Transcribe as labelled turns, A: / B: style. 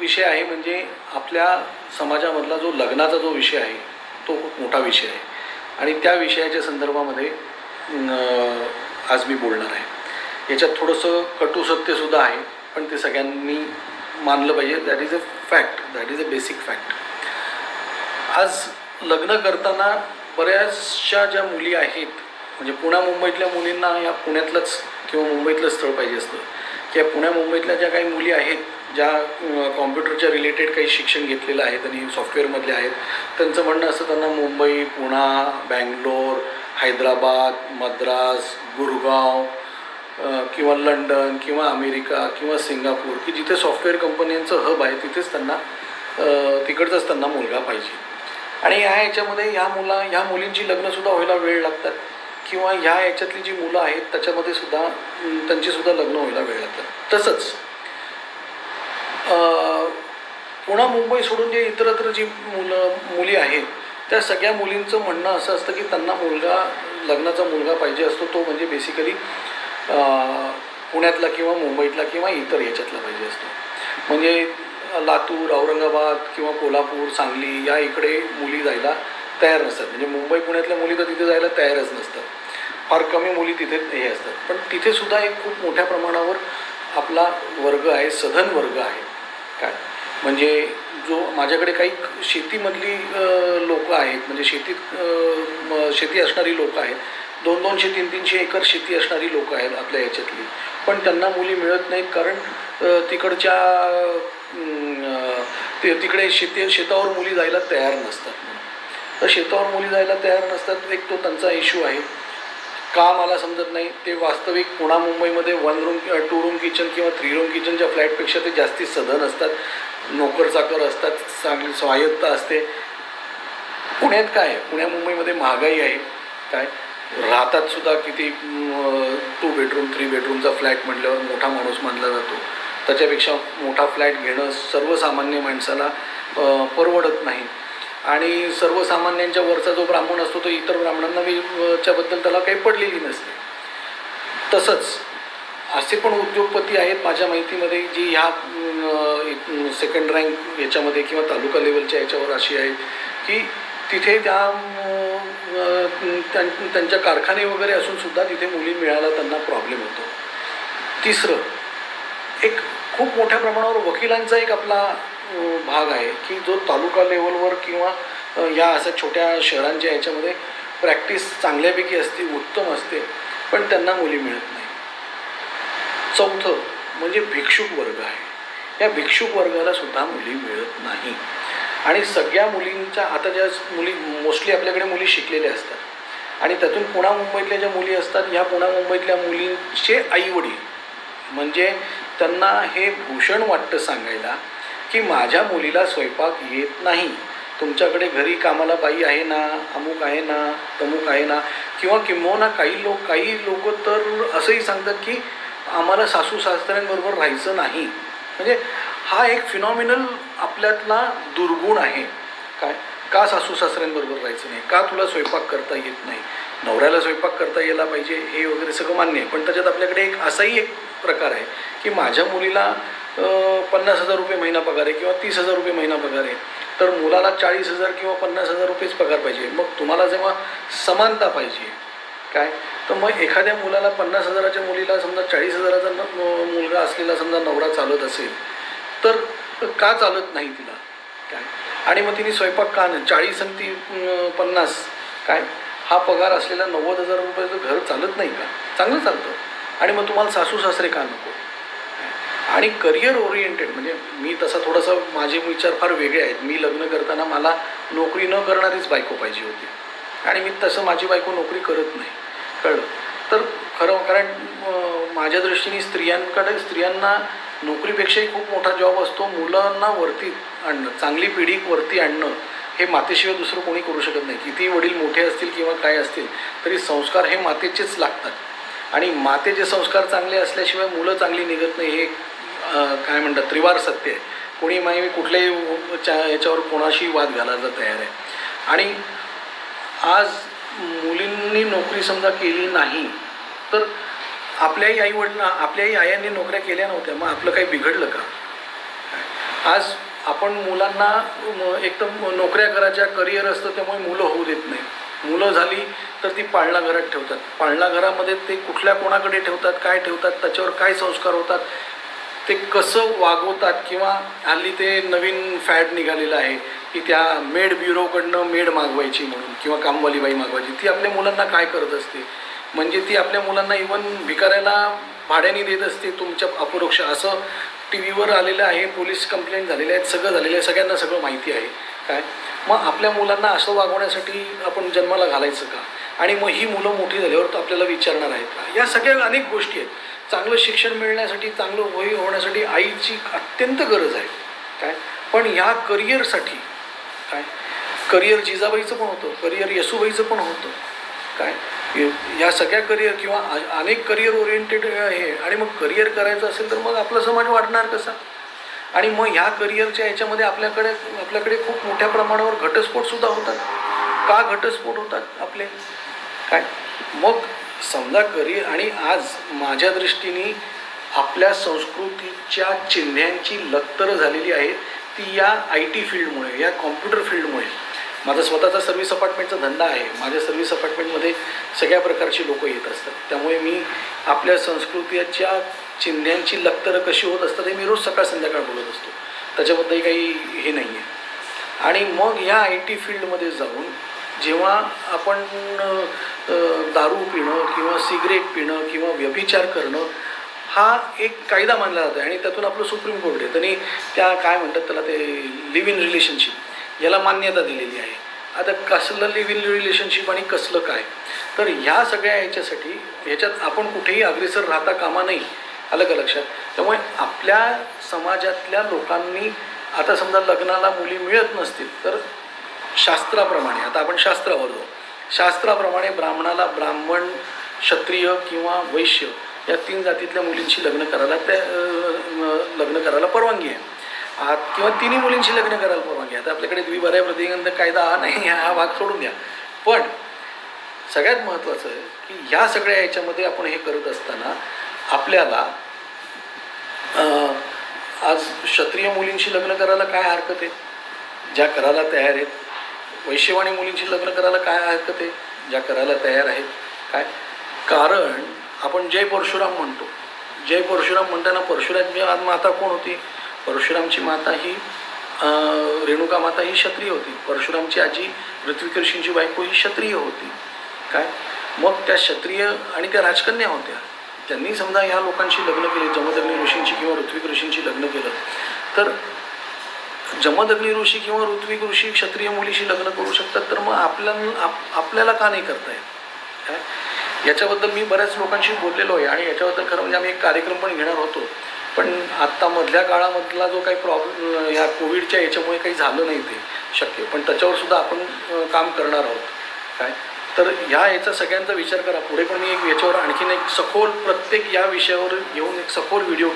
A: विषय आहे म्हणजे आपल्या समाजामधला जो लग्नाचा जो विषय आहे तो खूप मोठा विषय आहे आणि त्या विषयाच्या संदर्भामध्ये आज मी बोलणार आहे। याच्यात थोडंसं कटू सत्यसुद्धा आहे, पण ते सगळ्यांनी मानलं पाहिजे। That is a fact, that is a basic fact. आज लग्न करताना बऱ्याचशा ज्या मुली आहेत, म्हणजे पुण्या मुंबईतल्या मुलींना या पुण्यातलंच किंवा मुंबईतलं स्थळ पाहिजे असतं, किंवा पुण्या मुंबईतल्या ज्या काही मुली आहेत ज्या कॉम्प्युटरच्या रिलेटेड काही शिक्षण घेतलेलं आहे आणि सॉफ्टवेअरमधले आहेत, त्यांचं म्हणणं असं त्यांना मुंबई, पुणा, बँगलोर, हैदराबाद, मद्रास, गुरगाव किंवा लंडन किंवा अमेरिका किंवा सिंगापूर की जिथे सॉफ्टवेअर कंपन्यांचं हब आहे तिथेच त्यांना तिकडचाच त्यांना मुलगा पाहिजे। आणि ह्याच्यामध्ये ह्या मुलींची लग्नसुद्धा व्हायला वेळ लागतात किंवा याच्यातली जी मुलं आहेत त्याच्यामध्ये सुद्धा त्यांचीसुद्धा लग्न व्हायला वेळ लागतात। तसंच पुणा मुंबई सोडून जे इतरत्र जी मुली आहेत त्या सगळ्या मुलींचं म्हणणं असं असतं की त्यांना लग्नाचा मुलगा पाहिजे असतो, तो म्हणजे बेसिकली पुण्यातला किंवा मुंबईतला किंवा इतर ह्याच्यातला पाहिजे असतो। म्हणजे लातूर, औरंगाबाद किंवा कोल्हापूर, सांगली या इकडे मुली जायला तयार नसतात। म्हणजे मुंबई पुण्यातल्या मुली तर तिथे जायला तयारच नसतात, फार कमी मुली तिथे हे असतात। पण तिथेसुद्धा एक खूप मोठ्या प्रमाणावर आपला वर्ग आहे, सधन वर्ग आहे। काय म्हणजे जो माझ्याकडे काही शेतीमधली लोकं आहेत, म्हणजे शेती असणारी लोकं आहेत, 200-200, 300-300 एकर शेती असणारी लोकं आहेत आपल्या याच्यातली, पण त्यांना मुली मिळत नाहीत कारण तिकडे शेतावर मुली जायला तयार नसतात। तर शेतावर मुली जायला तयार नसतात, एक तो त्यांचा इश्यू आहे। का मला समजत नाही, ते वास्तविक पुणा मुंबईमध्ये 1 रूम 2 रूम किचन किंवा 3 रूम किचनच्या फ्लॅटपेक्षा ते जास्ती सधन असतात, नोकर चाकर असतात, चांगली स्वायत्ता असते। पुण्यात काय आहे, पुण्या मुंबईमध्ये महागाई आहे, काय राहतात सुद्धा किती 2 बेडरूम 3 बेडरूमचा फ्लॅट म्हटल्यावर मोठा माणूस मानला जातो, त्याच्यापेक्षा मोठा फ्लॅट घेणं सर्वसामान्य माणसाला परवडत नाही। आणि सर्वसामान्यांच्या वरचा जो ब्राह्मण असतो तो इतर ब्राह्मणांना च्याबद्दल त्याला काही पडलेली नसते। तसंच असे पण उद्योगपती आहेत माझ्या माहितीमध्ये जी ह्या सेकंड रँक याच्यामध्ये किंवा तालुका लेवलच्या याच्यावर अशी आहेत की तिथे त्यांच्या कारखाने वगैरे असूनसुद्धा तिथे मुली मिळायला त्यांना प्रॉब्लेम होतो। तिसरं, एक खूप मोठ्या प्रमाणावर वकिलांचा एक आपला भाग आहे की जो तालुका लेवलवर किंवा या अशा छोट्या शहरांच्या याच्यामध्ये प्रॅक्टिस चांगल्यापैकी असते, उत्तम असते, पण त्यांना मुली मिळत नाही। चौथं म्हणजे भिक्षुक वर्ग आहे, या भिक्षुक वर्गाला सुद्धा मुली मिळत नाही। आणि सगळ्या मुलींच्या आता ज्या मुली मोस्टली आपल्याकडे मुली शिकलेल्या असतात आणि त्यातून पुणा मुंबईतल्या ज्या मुली असतात, ह्या पुणा मुंबईतल्या मुलींचे आईवडील म्हणजे त्यांना हे भूषण वाटतं सांगायला की माझ्या मुलीला स्वयंपाक येत नाही, तुमच्याकडे घरी कामाला बाई आहे ना, अमुक आहे ना, तमुक आहे ना, किंवा किंबहुना काही लोक तर असंही सांगतात की आम्हाला सासू सासऱ्यांबरोबर राहायचं नाही। म्हणजे हा एक फिनॉमिनल आपल्यातला दुर्गुण आहे। काय का सासू सासऱ्यांबरोबर राहायचं नाही, का तुला स्वयंपाक करता येत नाही, नवऱ्याला स्वयंपाक करता यायला पाहिजे हे वगैरे सगळं मान्य आहे, पण त्याच्यात आपल्याकडे एक असाही एक प्रकार आहे की माझ्या मुलीला 50,000 रुपये महिना पगार आहे किंवा 30,000 रुपये महिना पगार आहे, तर मुलाला 40,000 किंवा 50,000 रुपयेच पगार पाहिजे। मग तुम्हाला जेव्हा समानता पाहिजे काय, तर मग एखाद्या मुलाला 50,000च्या मुलीला समजा 40,000चा मुलगा असलेला समजा नवरा चालत असेल तर का चालत नाही तिला काय, आणि मग तिने स्वयंपाक का नाही, 40 आणि 50 काय हा पगार असलेला 90,000 रुपयाचं घर चालत नाही का, चांगलं चालतं, आणि मग तुम्हाला सासू सासरे का नको। आणि करिअर ओरिएंटेड म्हणजे मी तसा थोडासा माझे विचार फार वेगळे आहेत। मी लग्न करताना मला नोकरी न करणारीच बायको पाहिजे होती आणि मी तसं माझी बायको नोकरी करत नाही, कळलं तर खरं, कारण माझ्या दृष्टीने स्त्रियांना नोकरीपेक्षाही खूप मोठा जॉब असतो मुलांना वरती आणणं, चांगली पिढी वरती आणणं हे मातेशिवाय दुसरं कोणी करू शकत नाही। किती वडील मोठे असतील किंवा काय असतील तरी संस्कार हे मातेचेच लागतात आणि मातेचे संस्कार चांगले असल्याशिवाय मुलं चांगली निघत नाही, हे काय म्हणतात त्रिवार सत्य आहे। कोणी माई कुठल्याही याच्यावर कोणाशी वाद घालायला तयार आहे। आणि आज मुलींनी नोकरी समजा केली नाही तर आपल्याही आईयांनी नोकऱ्या केल्या नव्हत्या, मग आपलं काही बिघडलं का? आज आपण मुलांना एकदम नोकऱ्या करायच्या, करिअर असतं, त्यामुळे मुलं होऊ देत नाही. मुलं झाली तर ती पाळणा घरात ठेवतात. पाळणा घरामध्ये ते कुठल्या कोणाकडे ठेवतात, काय ठेवतात, त्याच्यावर काय संस्कार होतात, ते कसं वागवतात, किंवा हल्ली ते नवीन फॅड निघालेलं आहे की त्या मेड ब्युरोकडनं मेड मागवायची म्हणून, किंवा कामवाली बाई मागवायची. ती आपल्या मुलांना काय करत असते, म्हणजे ती आपल्या मुलांना इवन भिकाऱ्याला भाड्याने देत असते तुमच्या अपरोक्ष. असं टी व्हीवर आलेलं आहे, पोलीस कंप्लेंट झालेले आहेत, सगळं झालेलं आहे, सगळ्यांना सगळं माहिती आहे. काय मग आपल्या मुलांना असं वागवण्यासाठी आपण जन्माला घालायचं का? आणि मग ही मुलं मोठी झाल्यावर तर आपल्याला विचारणार आहेत का? या सगळ्या अनेक गोष्टी आहेत. चांगलं शिक्षण मिळण्यासाठी, चांगलं वय होण्यासाठी आईची अत्यंत गरज आहे. काय पण ह्या करिअरसाठी काय, करिअर जिजाबाईचं पण होतं, करिअर येसूबाईचं पण होतं. काय या सगळ्या करिअर किंवा अनेक करिअर ओरिएंटेड आहे. आणि मग करिअर करायचं असेल तर मग आपला समाज वाढणार कसा? आणि मग ह्या करिअरच्या ह्याच्यामध्ये आपल्याकडे खूप मोठ्या प्रमाणावर घटस्फोटसुद्धा होतात. का घटस्फोट होतात आपले? काय मग समजा करिअर, आणि आज माझ्या दृष्टीने आपल्या संस्कृतीच्या चिन्हांची लक्तर झालेली आहे ती या IT फील्डमुळे, या कॉम्प्युटर फील्डमुळे. माझा स्वतःचा सर्व्हिस अपार्टमेंटचा धंदा आहे. माझ्या सर्व्हिस अपार्टमेंटमध्ये सगळ्या प्रकारची लोकं येत असतात. त्यामुळे मी आपल्या संस्कृतीच्या चिन्हांची लक्तरं कशी होत असतात हे मी रोज सकाळ संध्याकाळ बोलत असतो. त्याच्याबद्दल काही हे नाही आहे. आणि मग या IT फील्डमध्ये जाऊन जेव्हा आपण दारू पिणं किंवा सिगरेट पिणं किंवा व्यभिचार करणं हा एक कायदा मानला जातो, आणि त्यातून आपलं सुप्रीम कोर्ट आहे त्यांनी त्या काय म्हणतात त्याला, ते लिव्ह इन रिलेशनशिप याला मान्यता दिलेली आहे. आता कसलं लिव्ह इन रिलेशनशिप आणि कसलं काय, तर ह्या सगळ्या ह्याच्यात आपण कुठेही अग्रेसर राहता कामा नाही. आलं का लक्षात? त्यामुळे आपल्या समाजातल्या लोकांनी आता समजा लग्नाला मुली मिळत नसतील तर शास्त्राप्रमाणे, आता आपण शास्त्रावर जाऊ, शास्त्राप्रमाणे ब्राह्मणाला ब्राह्मण, क्षत्रिय किंवा वैश्य या 3 जातीतल्या मुलींशी लग्न करायला परवानगी आहे. किंवा तिन्ही मुलींशी लग्न करायला परवानगी आहे. आता आपल्याकडे द्विभार्या प्रतिबंध कायदा हा नाही, हा भाग सोडून द्या. पण सगळ्यात महत्त्वाचं आहे की ह्या सगळ्या याच्यामध्ये आपण हे करत असताना आपल्याला आज क्षत्रिय मुलींशी लग्न करायला काय हरकत आहे, ज्या करायला तयार आहेत. वैश्यवाणी मुलींशी लग्न करायला काय हरकत आहे, ज्या करायला तयार आहेत. काय कारण आपण जय परशुराम म्हणतो. जय परशुराम म्हणताना परशुरामची माता कोण होती? परशुरामची माता ही रेणुका माता ही क्षत्रिय होती. परशुरामची आजी ऋत्विक ऋषींची बायको ही क्षत्रिय होती. काय मग त्या क्षत्रिय आणि त्या राजकन्या होत्या. त्यांनी समजा ह्या लोकांशी लग्न केले, जमदग्नी ऋषींची किंवा ऋत्विक ऋषींची लग्न केलं, तर जमदग्नी ऋषी किंवा ऋत्विक ऋषी क्षत्रिय मुलीशी लग्न करू शकतात, तर मग आपल्याला का नाही करता येत? काय याच्याबद्दल मी बऱ्याच लोकांशी बोललेलो आहे. आणि याच्याबद्दल खरं म्हणजे आम्ही एक कार्यक्रम पण घेणार होतो, पण आत्ता मधल्या काळामधला जो काही प्रॉब्लेम ह्या कोविडच्या याच्यामुळे काही झालं नाही ते शक्य, पण त्याच्यावरसुद्धा आपण काम करणार आहोत. काय तर याचा सगळ्यांचा विचार करा. पुढे पण मी एक याच्यावर आणखीन एक सखोल, प्रत्येक या विषयावर घेऊन एक सखोल व्हिडिओ